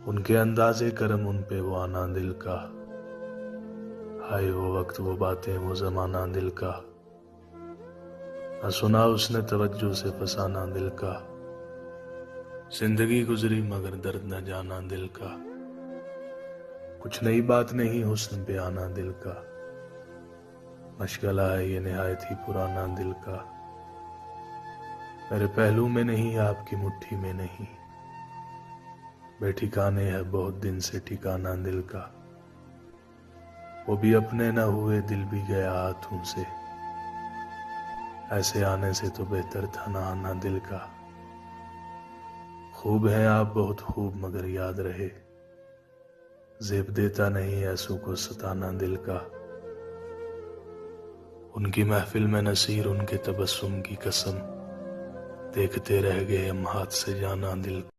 उनके अंदाजे करम उन पे वो आना दिल का। हाय वो वक्त वो बातें वो जमाना दिल का। न सुना उसने तवज्जो से फसाना दिल का। जिंदगी गुजरी मगर दर्द न जाना दिल का। कुछ नई बात नहीं हुस्न पे आना दिल का। मशगला है ये निहायत ही पुराना दिल का। मेरे पहलू में नहीं आपकी मुट्ठी में नहीं। बेठिकाने है बहुत दिन से ठिकाना दिल का। वो भी अपने न हुए दिल भी गया हाथों से। ऐसे आने से तो बेहतर था ना आना दिल का। खूब हैं आप बहुत खूब मगर याद रहे। जेब देता नहीं ऐसों को सताना दिल का। उनकी महफिल में नसीर उनके तबस्सुम की कसम। देखते रह गए हम हाथ से जाना दिल का।